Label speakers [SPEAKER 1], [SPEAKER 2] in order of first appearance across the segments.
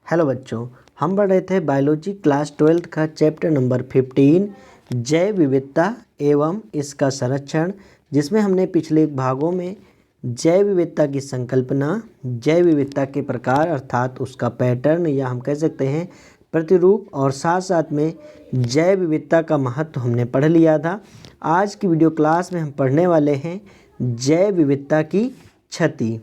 [SPEAKER 1] Hello बच्चों, हम पढ़ रहे थे बायोलॉजी क्लास 12 का चैप्टर नंबर 15 जैव विविधता एवं इसका संरक्षण, जिसमें हमने पिछले भागों में जैव विविधता की संकल्पना, जैव विविधता के प्रकार अर्थात उसका पैटर्न या हम कह सकते हैं प्रतिरूप और साथ साथ में जैव विविधता का महत्व हमने पढ़ लिया था। आज की वीडियो क्लास में हम पढ़ने वाले हैं जैव विविधता की क्षति।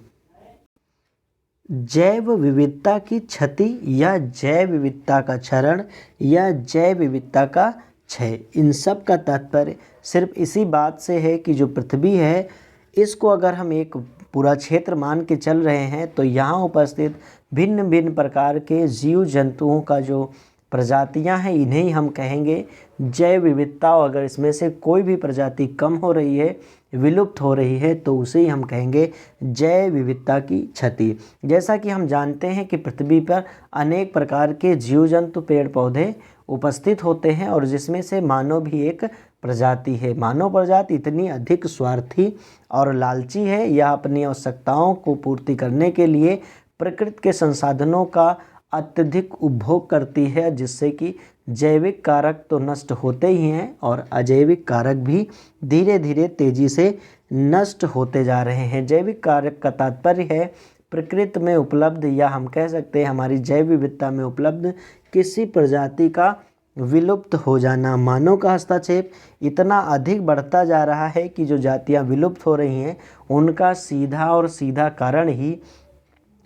[SPEAKER 1] जैव विविधता की क्षति या जैव विविधता का क्षरण या जैव विविधता का क्षय, इन सब का तात्पर्य सिर्फ इसी बात से है कि जो पृथ्वी है इसको अगर हम एक पूरा क्षेत्र मान के चल रहे हैं तो यहाँ उपस्थित भिन्न भिन्न प्रकार के जीव जंतुओं का जो प्रजातियां हैं इन्हें हम कहेंगे जैव विविधता। और अगर इसमें से कोई भी प्रजाति कम हो रही है, विलुप्त हो रही है, तो उसे ही हम कहेंगे जैव विविधता की क्षति। जैसा कि हम जानते हैं कि पृथ्वी पर अनेक प्रकार के जीव जंतु पेड़ पौधे उपस्थित होते हैं और जिसमें से मानव भी एक प्रजाति है। मानव प्रजाति इतनी अधिक स्वार्थी और लालची है, यह अपनी आवश्यकताओं को पूर्ति करने के लिए प्रकृति के संसाधनों का अत्यधिक उपभोग करती है, जिससे कि जैविक कारक तो नष्ट होते ही हैं और अजैविक कारक भी धीरे धीरे तेजी से नष्ट होते जा रहे हैं। जैविक कारक का तात्पर्य है प्रकृति में उपलब्ध या हम कह सकते हैं हमारी जैव विविधता में उपलब्ध किसी प्रजाति का विलुप्त हो जाना। मानव का हस्तक्षेप इतना अधिक बढ़ता जा रहा है कि जो जातियां विलुप्त हो रही हैं उनका सीधा कारण ही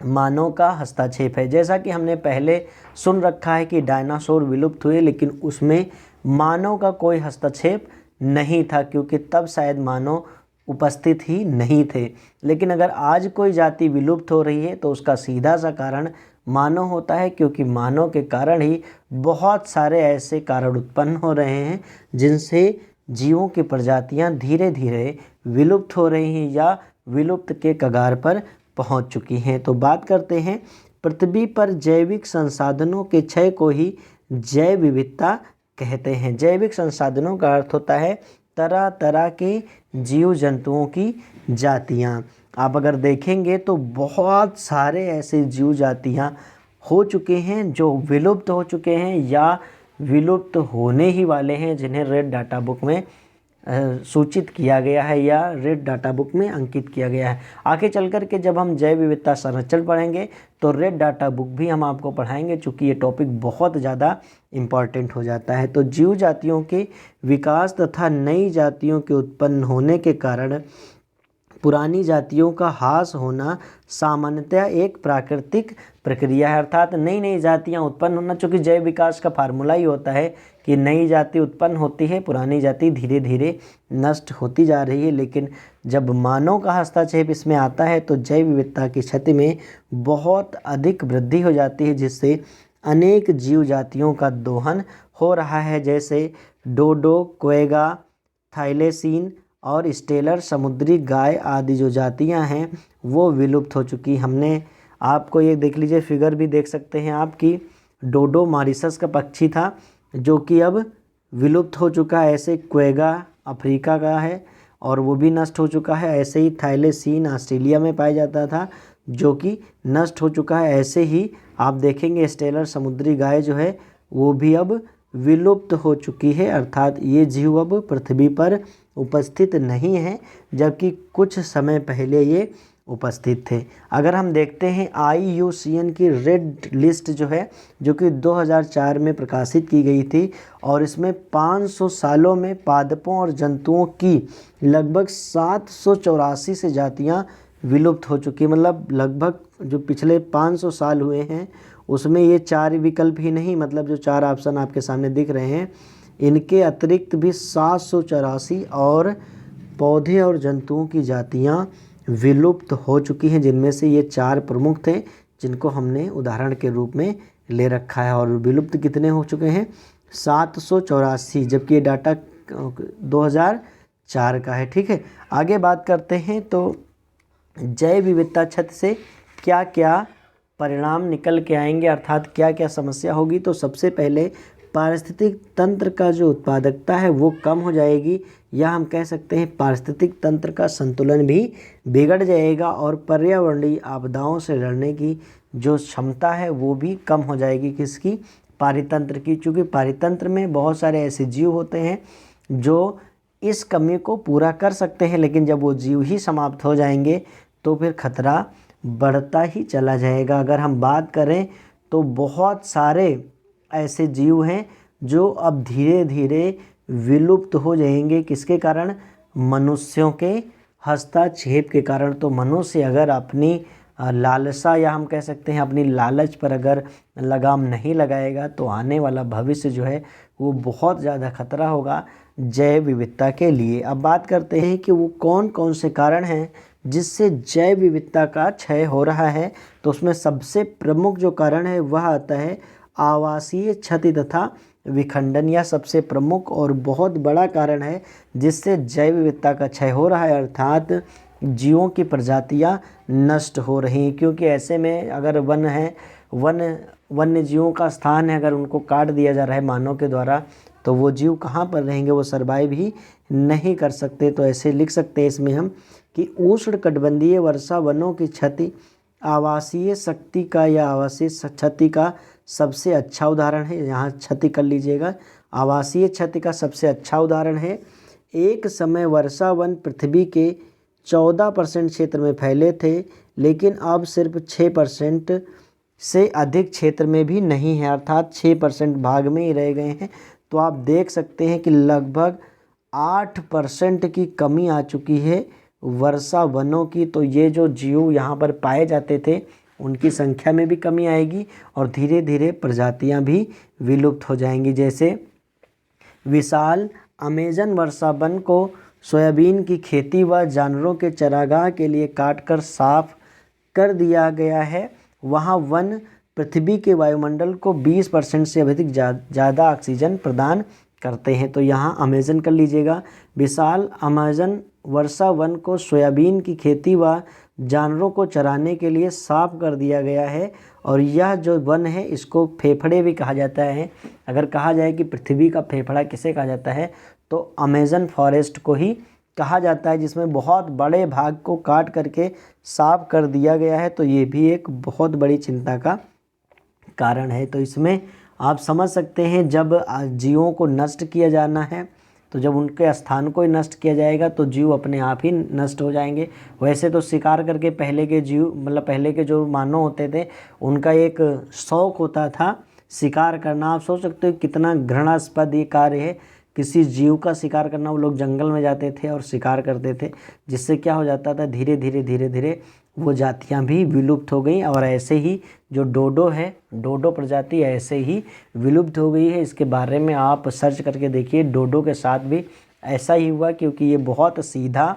[SPEAKER 1] मानव का हस्तक्षेप है। जैसा कि हमने पहले सुन रखा है कि डायनासोर विलुप्त हुए, लेकिन उसमें मानव का कोई हस्तक्षेप नहीं था क्योंकि तब शायद मानव उपस्थित ही नहीं थे। लेकिन अगर आज कोई जाति विलुप्त हो रही है तो उसका सीधा सा कारण मानव होता है, क्योंकि मानव के कारण ही बहुत सारे ऐसे कारण उत्पन्न हो रहे हैं जिनसे जीवों की प्रजातियां धीरे धीरे विलुप्त हो रही हैं या विलुप्त के कगार पर पहुंच चुकी हैं। तो बात करते हैं पृथ्वी पर जैविक संसाधनों के क्षय को ही जैव विविधता कहते हैं। जैविक संसाधनों का अर्थ होता है तरह तरह के जीव जंतुओं की जातियां। आप अगर देखेंगे तो बहुत सारे ऐसे जीव जातियां हो चुके हैं जो विलुप्त हो चुके हैं या विलुप्त होने ही वाले हैं, जिन्हें रेड डाटा बुक में सूचित किया गया है या रेड डाटा बुक में अंकित किया गया है। आगे चल कर के जब हम जैव विविधता संरक्षण पढ़ेंगे तो रेड डाटा बुक भी हम आपको पढ़ाएंगे, चूँकि ये टॉपिक बहुत ज़्यादा इम्पॉर्टेंट हो जाता है। तो जीव जातियों के विकास तथा नई जातियों के उत्पन्न होने के कारण पुरानी जातियों का ह्रास होना सामान्यतः एक प्राकृतिक प्रक्रिया है। अर्थात नई नई जातियां उत्पन्न होना, चूँकि जैव विकास का फार्मूला ही होता है कि नई जाति उत्पन्न होती है, पुरानी जाति धीरे धीरे नष्ट होती जा रही है। लेकिन जब मानव का हस्तक्षेप इसमें आता है तो जैव विविधता की क्षति में बहुत अधिक वृद्धि हो जाती है, जिससे अनेक जीव जातियों का दोहन हो रहा है। जैसे डोडो, क्वेगा, थाइलेसीन और स्टेलर समुद्री गाय आदि जो जातियां हैं वो विलुप्त हो चुकी। हमने आपको ये देख लीजिए, फिगर भी देख सकते हैं आप कि डोडो मॉरिशस का पक्षी था जो कि अब विलुप्त हो चुका है। ऐसे क्वेगा अफ्रीका का है और वो भी नष्ट हो चुका है। ऐसे ही थाइलेसीन ऑस्ट्रेलिया में पाया जाता था जो कि नष्ट हो चुका है। ऐसे ही आप देखेंगे स्टेलर समुद्री गाय जो है वो भी अब विलुप्त हो चुकी है। अर्थात ये जीव अब पृथ्वी पर उपस्थित नहीं है, जबकि कुछ समय पहले ये उपस्थित थे। अगर हम देखते हैं IUCN की रेड लिस्ट जो है, जो कि 2004 में प्रकाशित की गई थी और इसमें 500 सालों में पादपों और जंतुओं की लगभग 784 से जातियां विलुप्त हो चुकी। मतलब लगभग जो पिछले 500 साल हुए हैं उसमें ये 4 विकल्प ही नहीं, मतलब जो 4 ऑप्शन आपके सामने दिख रहे हैं इनके अतिरिक्त भी 784 और पौधे और जंतुओं की जातियां विलुप्त हो चुकी हैं, जिनमें से ये 4 प्रमुख थे जिनको हमने उदाहरण के रूप में ले रखा है। और विलुप्त कितने हो चुके हैं? 784, जबकि ये डाटा 2004 का है। ठीक है, आगे बात करते हैं तो जैव विविधता क्षति से क्या क्या परिणाम निकल के आएंगे, अर्थात क्या क्या समस्या होगी। तो सबसे पहले पारिस्थितिक तंत्र का जो उत्पादकता है वो कम हो जाएगी, या हम कह सकते हैं पारिस्थितिक तंत्र का संतुलन भी बिगड़ जाएगा और पर्यावरणीय आपदाओं से लड़ने की जो क्षमता है वो भी कम हो जाएगी किसकी, पारितंत्र की। चूँकि पारितंत्र में बहुत सारे ऐसे जीव होते हैं जो इस कमी को पूरा कर सकते हैं, लेकिन जब वो जीव ही समाप्त हो जाएंगे तो फिर खतरा बढ़ता ही चला जाएगा। अगर हम बात करें तो बहुत सारे ऐसे जीव हैं जो अब धीरे धीरे विलुप्त हो जाएंगे। किसके कारण, मनुष्यों के हस्तक्षेप के कारण। तो मनुष्य अगर अपनी लालसा या हम कह सकते हैं अपनी लालच पर अगर लगाम नहीं लगाएगा तो आने वाला भविष्य जो है वो बहुत ज़्यादा खतरा होगा जैव विविधता के लिए। अब बात करते हैं कि वो कौन कौन से कारण हैं जिससे जैव विविधता का क्षय हो रहा है। तो उसमें सबसे प्रमुख जो कारण है वह आता है आवासीय क्षति तथा विखंडन। यह सबसे प्रमुख और बहुत बड़ा कारण है जिससे जैव विविधता का क्षय हो रहा है, अर्थात जीवों की प्रजातियां नष्ट हो रही हैं। क्योंकि ऐसे में अगर वन है, वन्य जीवों का स्थान है, अगर उनको काट दिया जा रहा है मानव के द्वारा तो वो जीव कहाँ पर रहेंगे, वो सर्वाइव ही नहीं कर सकते। तो ऐसे लिख सकते हैं इसमें हम कि उष्णकटिबंधीय वर्षा वनों की क्षति आवासीय शक्ति का या आवासीय क्षति का सबसे अच्छा उदाहरण है। यहाँ क्षति कर लीजिएगा, आवासीय क्षति का सबसे अच्छा उदाहरण है। एक समय वर्षा वन पृथ्वी के 14% क्षेत्र में फैले थे, लेकिन अब सिर्फ 6% से अधिक क्षेत्र में भी नहीं है, अर्थात 6% भाग में ही रह गए हैं। तो आप देख सकते हैं कि लगभग 8% की कमी आ चुकी है वर्षा वनों की। तो ये जो जीव यहाँ पर पाए जाते थे उनकी संख्या में भी कमी आएगी और धीरे धीरे प्रजातियाँ भी विलुप्त हो जाएंगी। जैसे विशाल अमेजन वर्षा वन को सोयाबीन की खेती व जानवरों के चरागाह के लिए काटकर साफ कर दिया गया है। वहाँ वन पृथ्वी के वायुमंडल को 20% से अधिक ज़्यादा ऑक्सीजन प्रदान करते हैं। तो यहाँ अमेजन कर लीजिएगा। विशाल अमेजन वर्षा वन को सोयाबीन की खेती व जानवरों को चराने के लिए साफ कर दिया गया है। और यह जो वन है इसको फेफड़े भी कहा जाता है। अगर कहा जाए कि पृथ्वी का फेफड़ा किसे कहा जाता है तो अमेजन फॉरेस्ट को ही कहा जाता है, जिसमें बहुत बड़े भाग को काट करके साफ कर दिया गया है। तो ये भी एक बहुत बड़ी चिंता का कारण है। तो इसमें आप समझ सकते हैं जब जीवों को नष्ट किया जाना है तो जब उनके स्थान को ही नष्ट किया जाएगा तो जीव अपने आप ही नष्ट हो जाएंगे। वैसे तो शिकार करके पहले के जीव मतलब पहले के जो मानव होते थे उनका एक शौक होता था शिकार करना। आप सोच सकते हो कितना घृणास्पद ये कार्य है, किसी जीव का शिकार करना। वो लोग जंगल में जाते थे और शिकार करते थे, जिससे क्या हो जाता था धीरे धीरे वो जातियां भी विलुप्त हो गई। और ऐसे ही जो डोडो है, डोडो प्रजाति ऐसे ही विलुप्त हो गई है। इसके बारे में आप सर्च करके देखिए, डोडो के साथ भी ऐसा ही हुआ, क्योंकि ये बहुत सीधा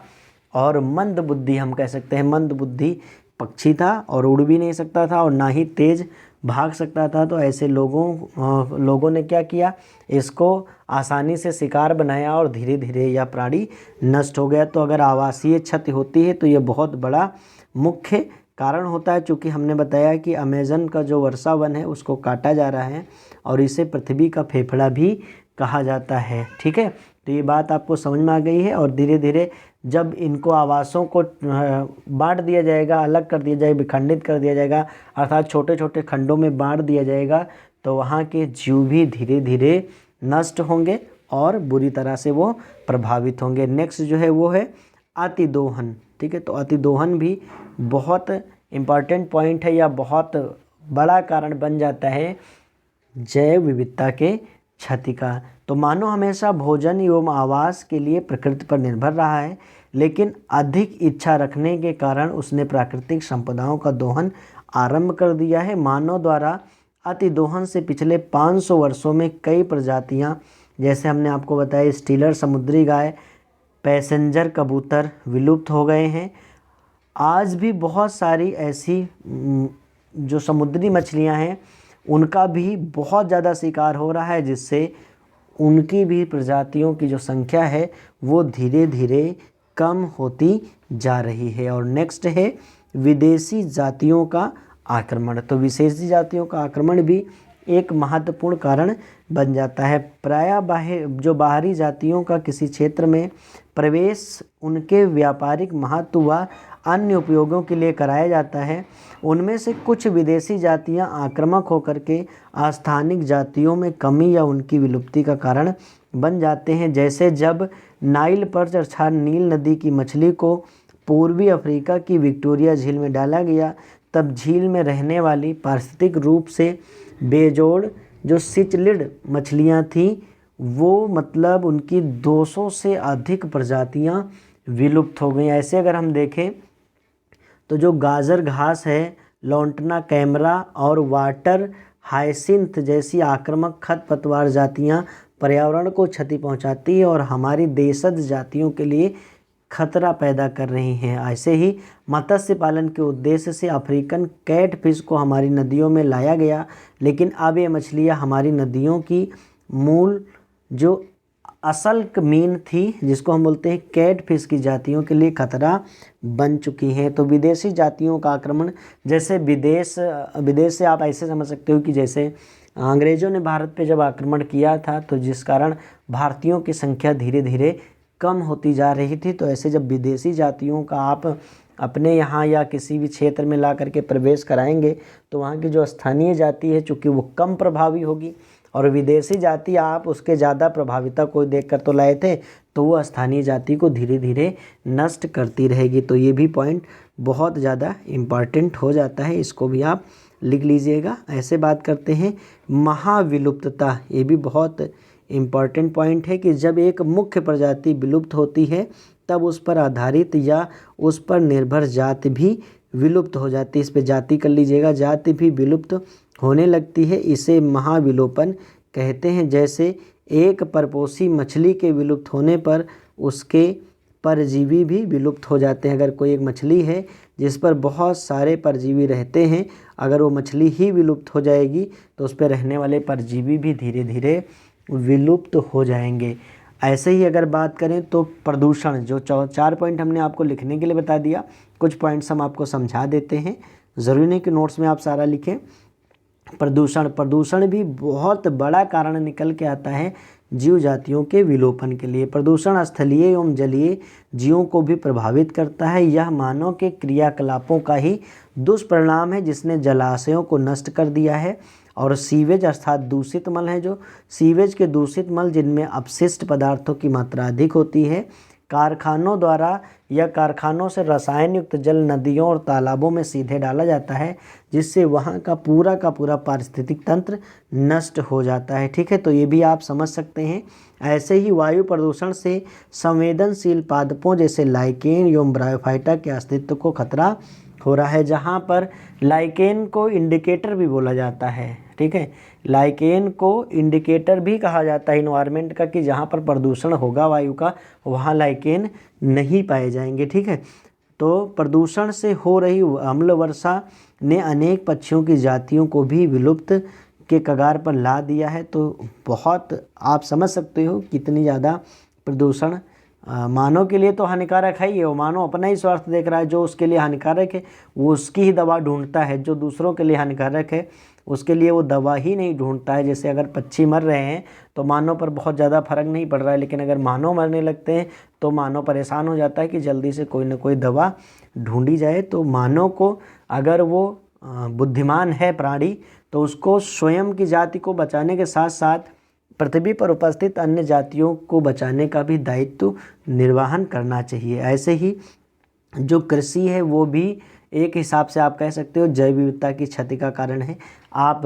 [SPEAKER 1] और मंद बुद्धि हम कह सकते हैं मंद बुद्धि पक्षी था और उड़ भी नहीं सकता था और ना ही तेज़ भाग सकता था। तो ऐसे लोगों ने क्या किया, इसको आसानी से शिकार बनाया और धीरे धीरे यह प्राणी नष्ट हो गया। तो अगर आवासीय क्षति होती है तो ये बहुत बड़ा मुख्य कारण होता है। चूँकि हमने बताया कि अमेज़न का जो वर्षा वन है उसको काटा जा रहा है और इसे पृथ्वी का फेफड़ा भी कहा जाता है। ठीक है, तो ये बात आपको समझ में आ गई है। और धीरे धीरे जब इनको आवासों को बांट दिया जाएगा, अलग कर दिया जाएगा, विखंडित कर दिया जाएगा, अर्थात छोटे छोटे खंडों में बांट दिया जाएगा, तो वहाँ के जीव भी धीरे धीरे नष्ट होंगे और बुरी तरह से वो प्रभावित होंगे। नेक्स्ट जो है वो है अतिदोहन। ठीक है, तो अतिदोहन भी बहुत इम्पॉर्टेंट पॉइंट है या बहुत बड़ा कारण बन जाता है जैव विविधता के क्षति का। तो मानव हमेशा भोजन एवं आवास के लिए प्रकृति पर निर्भर रहा है, लेकिन अधिक इच्छा रखने के कारण उसने प्राकृतिक संपदाओं का दोहन आरंभ कर दिया है। मानव द्वारा अतिदोहन से पिछले 500 वर्षों में कई प्रजातियां, जैसे हमने आपको बताया स्टीलर समुद्री गाय, पैसेंजर कबूतर विलुप्त हो गए हैं। आज भी बहुत सारी ऐसी जो समुद्री मछलियां हैं उनका भी बहुत ज़्यादा शिकार हो रहा है, जिससे उनकी भी प्रजातियों की जो संख्या है वो धीरे धीरे कम होती जा रही है। और नेक्स्ट है विदेशी जातियों का आक्रमण। तो विदेशी जातियों का आक्रमण भी एक महत्वपूर्ण कारण बन जाता है। प्रायः बाहरी जातियों का किसी क्षेत्र में प्रवेश उनके व्यापारिक महत्व व अन्य उपयोगों के लिए कराया जाता है। उनमें से कुछ विदेशी जातियां आक्रामक होकर के स्थानिक जातियों में कमी या उनकी विलुप्ति का कारण बन जाते हैं। जैसे जब नाइल पर्च अर्थात नील नदी की मछली को पूर्वी अफ्रीका की विक्टोरिया झील में डाला गया, तब झील में रहने वाली पारिस्थितिक रूप से बेजोड़ जो सिचलिड मछलियां थीं, वो मतलब उनकी 200 से अधिक प्रजातियां विलुप्त हो गई। ऐसे अगर हम देखें तो जो गाजर घास है, लॉन्टना कैमरा और वाटर हायसिंथ जैसी आक्रामक खरपतवार जातियां पर्यावरण को क्षति पहुंचाती है और हमारी देशज जातियों के लिए खतरा पैदा कर रही हैं। ऐसे ही मत्स्य पालन के उद्देश्य से अफ्रीकन कैटफिश को हमारी नदियों में लाया गया, लेकिन अब ये मछलियाँ हमारी नदियों की मूल जो असल मीन थी, जिसको हम बोलते हैं कैटफिश की जातियों के लिए खतरा बन चुकी हैं। तो विदेशी जातियों का आक्रमण, जैसे विदेश से आप ऐसे समझ सकते हो कि जैसे अंग्रेज़ों ने भारत पे जब आक्रमण किया था, तो जिस कारण भारतीयों की संख्या धीरे धीरे कम होती जा रही थी, तो ऐसे जब विदेशी जातियों का आप अपने यहाँ या किसी भी क्षेत्र में ला करके प्रवेश कराएंगे, तो वहाँ की जो स्थानीय जाति है चूँकि वो कम प्रभावी होगी, और विदेशी जाति आप उसके ज़्यादा प्रभाविता को देख कर तो लाए थे, तो वो स्थानीय जाति को धीरे धीरे नष्ट करती रहेगी। तो ये भी पॉइंट बहुत ज़्यादा इम्पॉर्टेंट हो जाता है, इसको भी आप लिख लीजिएगा। ऐसे बात करते हैं महाविलुप्तता, ये भी बहुत इम्पॉर्टेंट पॉइंट है कि जब एक मुख्य प्रजाति विलुप्त होती है, तब उस पर आधारित या उस पर निर्भर जाति भी विलुप्त हो जाती है। इस पे जाति कर लीजिएगा, जाति भी विलुप्त होने लगती है, इसे महाविलोपन कहते हैं। जैसे एक परपोषी मछली के विलुप्त होने पर उसके परजीवी भी विलुप्त हो जाते हैं। अगर कोई एक मछली है जिस पर बहुत सारे परजीवी रहते हैं, अगर वो मछली ही विलुप्त हो जाएगी तो उस पर रहने वाले परजीवी भी धीरे धीरे विलुप्त हो जाएंगे। ऐसे ही अगर बात करें तो प्रदूषण, जो 4 पॉइंट हमने आपको लिखने के लिए बता दिया, कुछ पॉइंट्स हम आपको समझा देते हैं, ज़रूरी नहीं कि नोट्स में आप सारा लिखें। प्रदूषण भी बहुत बड़ा कारण निकल के आता है जीव जातियों के विलोपन के लिए। प्रदूषण स्थलीय एवं जलीय जीवों को भी प्रभावित करता है। यह मानव के क्रियाकलापों का ही दुष्परिणाम है, जिसने जलाशयों को नष्ट कर दिया है। और सीवेज अर्थात दूषित मल है, जो सीवेज के दूषित मल जिनमें अपशिष्ट पदार्थों की मात्रा अधिक होती है, कारखानों द्वारा या कारखानों से रसायन युक्त जल नदियों और तालाबों में सीधे डाला जाता है, जिससे वहाँ का पूरा पारिस्थितिक तंत्र नष्ट हो जाता है। ठीक है, तो ये भी आप समझ सकते हैं। ऐसे ही वायु प्रदूषण से संवेदनशील पादपों जैसे लाइकेन एवं ब्रायोफाइटा के अस्तित्व को खतरा हो रहा है, जहाँ पर लाइकेन को इंडिकेटर भी बोला जाता है। ठीक है, लाइकेन को इंडिकेटर भी कहा जाता है इन्वायरमेंट का, कि जहाँ पर प्रदूषण होगा वायु का, वहाँ लाइकेन नहीं पाए जाएंगे। ठीक है, तो प्रदूषण से हो रही अम्ल वर्षा ने अनेक पक्षियों की जातियों को भी विलुप्त के कगार पर ला दिया है। तो बहुत आप समझ सकते हो कितनी ज़्यादा प्रदूषण मानव के लिए तो हानिकारक है ही, वो मानव अपना ही स्वार्थ देख रहा है। जो उसके लिए हानिकारक है वो उसकी ही दवा ढूंढता है, जो दूसरों के लिए हानिकारक है उसके लिए वो दवा ही नहीं ढूंढता है। जैसे अगर पक्षी मर रहे हैं तो मानव पर बहुत ज़्यादा फर्क नहीं पड़ रहा है, लेकिन अगर मानव मरने लगते हैं तो मानव परेशान हो जाता है कि जल्दी से कोई ना कोई दवा ढूंढी जाए। तो मानव को, अगर वो बुद्धिमान है प्राणी, तो उसको स्वयं की जाति को बचाने के साथ साथ पृथ्वी पर उपस्थित अन्य जातियों को बचाने का भी दायित्व निर्वहन करना चाहिए। ऐसे ही जो कृषि है वो भी एक हिसाब से आप कह सकते हो जैव विविधता की क्षति का कारण है। आप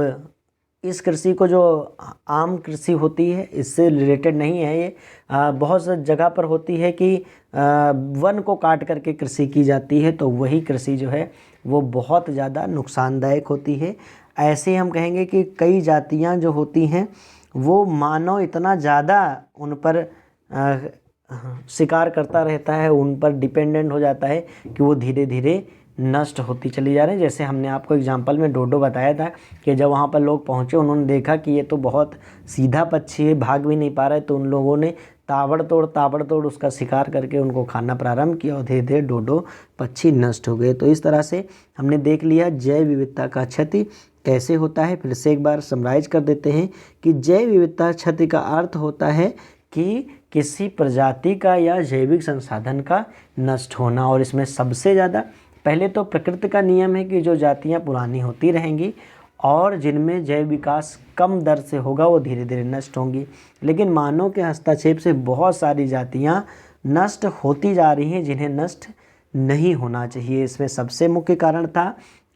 [SPEAKER 1] इस कृषि को, जो आम कृषि होती है, इससे रिलेटेड नहीं है ये, बहुत सी जगह पर होती है कि वन को काट करके कृषि की जाती है, तो वही कृषि जो है वो बहुत ज़्यादा नुकसानदायक होती है। ऐसे हम कहेंगे कि कई जातियाँ जो होती हैं वो मानव इतना ज़्यादा उन पर शिकार करता रहता है, उन पर डिपेंडेंट हो जाता है कि वो धीरे धीरे नष्ट होती चली जा रही है। जैसे हमने आपको एग्जांपल में डोडो बताया था कि जब वहाँ पर लोग पहुँचे, उन्होंने देखा कि ये तो बहुत सीधा पक्षी है, भाग भी नहीं पा रहा है, तो उन लोगों ने ताबड़तोड़ उसका शिकार करके उनको खाना प्रारंभ किया और धीरे धीरे डोडो पक्षी नष्ट हो गए। तो इस तरह से हमने देख लिया जैव विविधता का क्षति कैसे होता है। फिर से एक बार समराइज कर देते हैं कि जैव विविधता क्षति का अर्थ होता है कि किसी प्रजाति का या जैविक संसाधन का नष्ट होना। और इसमें सबसे ज़्यादा पहले तो प्रकृति का नियम है कि जो जातियाँ पुरानी होती रहेंगी और जिनमें जैव विकास कम दर से होगा वो धीरे धीरे नष्ट होंगी। लेकिन मानव के हस्तक्षेप से बहुत सारी जातियाँ नष्ट होती जा रही हैं जिन्हें नष्ट नहीं होना चाहिए। इसमें सबसे मुख्य कारण था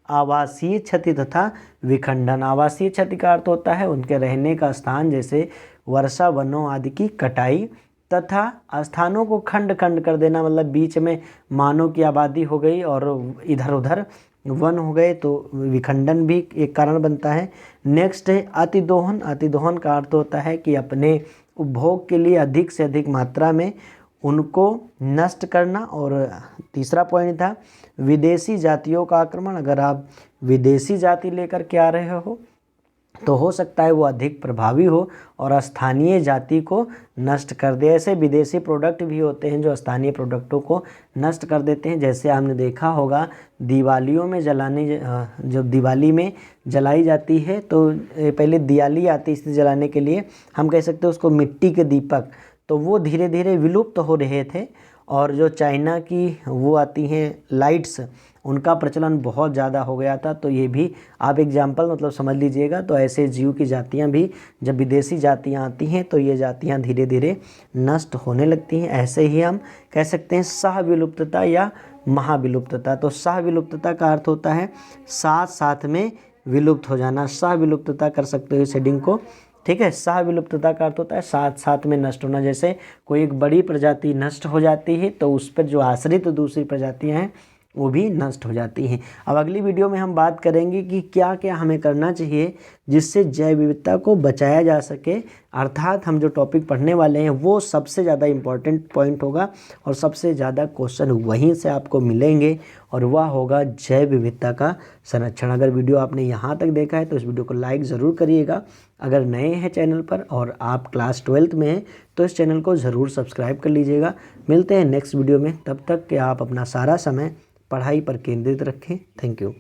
[SPEAKER 1] आवासीय क्षति तथा विखंडन। आवासीय क्षति का अर्थ होता है उनके रहने का स्थान, जैसे वर्षा वनों आदि की कटाई, तथा स्थानों को खंड खंड कर देना, मतलब बीच में मानव की आबादी हो गई और इधर उधर वन हो गए, तो विखंडन भी एक कारण बनता है। नेक्स्ट है अतिदोहन। अतिदोहन का अर्थ होता है कि अपने उपभोग के लिए अधिक से अधिक मात्रा में उनको नष्ट करना। और तीसरा पॉइंट था विदेशी जातियों का आक्रमण। अगर आप विदेशी जाति लेकर के आ रहे हो तो हो सकता है वो अधिक प्रभावी हो और स्थानीय जाति को नष्ट कर दे। ऐसे विदेशी प्रोडक्ट भी होते हैं जो स्थानीय प्रोडक्टों को नष्ट कर देते हैं। जैसे आपने देखा होगा दिवालियों में जब दिवाली में जलाई जाती है तो पहले दियाली आती है जलाने के लिए, हम कह सकते हैं उसको मिट्टी के दीपक, तो वो धीरे धीरे विलुप्त हो रहे थे। और जो चाइना की वो आती हैं लाइट्स, उनका प्रचलन बहुत ज़्यादा हो गया था। तो ये भी आप एग्जाम्पल मतलब समझ लीजिएगा। तो ऐसे जीव की जातियाँ भी जब विदेशी जातियाँ आती हैं तो ये जातियाँ धीरे धीरे नष्ट होने लगती हैं। ऐसे ही हम कह सकते हैं सह विलुप्तता या महाविलुप्तता। तो सह विलुप्तता का अर्थ होता है साथ साथ में विलुप्त हो जाना। सह विलुप्तता कर सकते हो इस हेडिंग को, ठीक है। सह विलुप्तता का अर्थ होता है साथ साथ में नष्ट होना। जैसे कोई एक बड़ी प्रजाति नष्ट हो जाती है तो उस पर जो आश्रित दूसरी प्रजातियां हैं वो भी नष्ट हो जाती हैं। अब अगली वीडियो में हम बात करेंगे कि क्या क्या हमें करना चाहिए जिससे जैव विविधता को बचाया जा सके। अर्थात हम जो टॉपिक पढ़ने वाले हैं वो सबसे ज़्यादा इम्पॉर्टेंट पॉइंट होगा और सबसे ज़्यादा क्वेश्चन वहीं से आपको मिलेंगे और वह होगा जैव विविधता का संरक्षण। अगर वीडियो आपने यहाँ तक देखा है तो इस वीडियो को लाइक ज़रूर करिएगा। अगर नए हैं चैनल पर और आप क्लास 12th में हैं तो इस चैनल को ज़रूर सब्सक्राइब कर लीजिएगा। मिलते हैं नेक्स्ट वीडियो में, तब तक कि आप अपना सारा समय पढ़ाई पर केंद्रित रखें। Thank you.